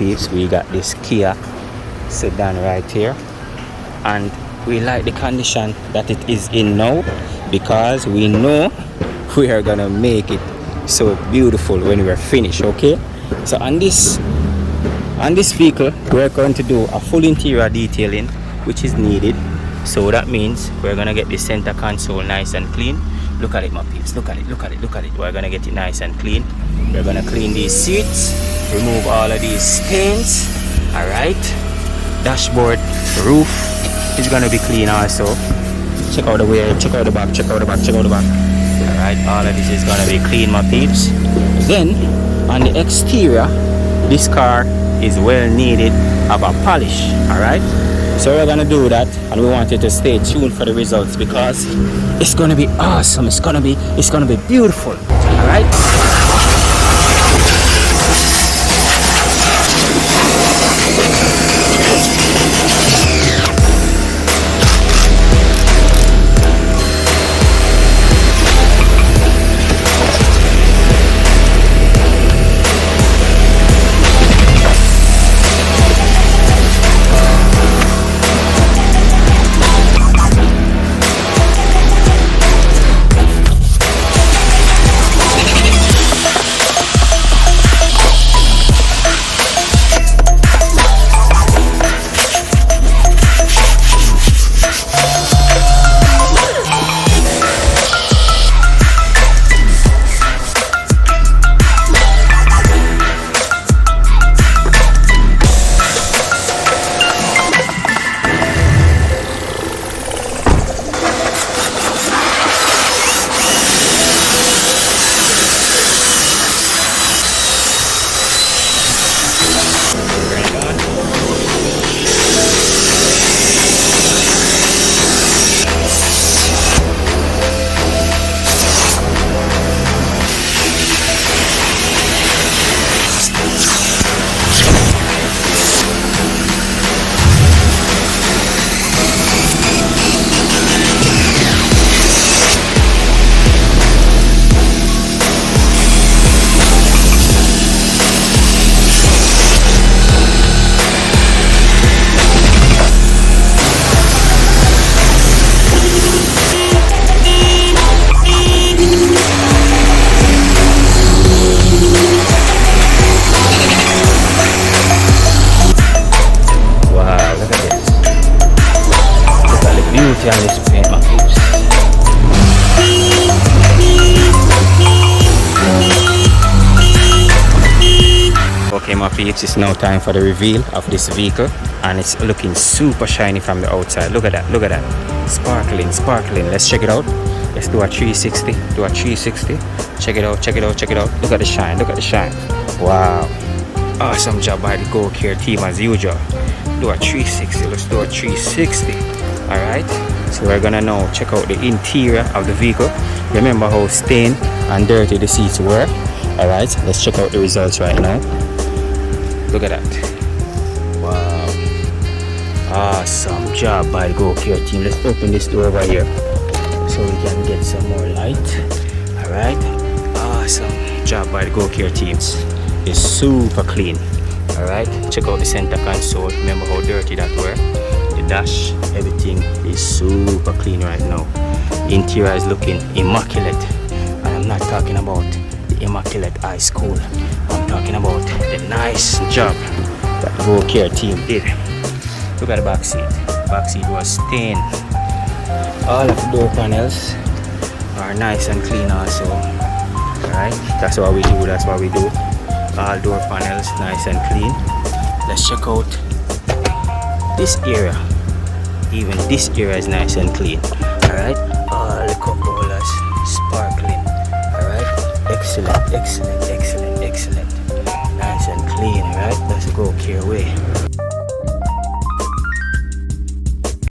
peeps, we got this Kia sedan right here, and we like the condition that it is in now, because we know we are gonna make it so beautiful when we're finished. Okay, so on this vehicle we're going to do a full interior detailing, which is needed. So that means we're gonna get the center console nice and clean. Look at it, my peeps, look at it. We're gonna get it nice and clean. We're gonna clean these seats, remove all of these stains. All right, dashboard, roof is gonna be clean also. Check out the wheel, check out the back. All right, all of this is gonna be clean, my peeps. Then on the exterior, this car is well needed of a polish. All right, so we're gonna do that, and we want you to stay tuned for the results, because it's gonna be awesome. It's gonna be beautiful. All right. Okay, my peeps, it's now time for the reveal of this vehicle, and it's looking super shiny from the outside. Look at that, sparkling. Let's check it out. Let's do a 360. Check it out. Look at the shine. Wow, awesome job by the Go Care team as usual. Do a 360. Let's do a 360. All right, so we're gonna now check out the interior of the vehicle. Remember how stained and dirty the seats were. All right, let's check out the results right now. Look at that. Wow, awesome job by the Go Care team. Let's open this door over here so we can get some more light. All right, awesome job by the Go Care teams. It's super clean. All right, check out the center console. Remember how dirty that were. The dash, everything is super clean right now. The interior is looking immaculate, and I'm not talking about the immaculate high school. I'm talking about the nice job that the Go Care team did. Look at the back seat. Back seat was stained. All of the door panels are nice and clean also. Alright, that's what we do. All door panels nice and clean. Let's check out this area. Even this area is nice and clean. Alright, all the cup holders sparkling. Alright, excellent. Nice and clean. Alright, let's Go Care way.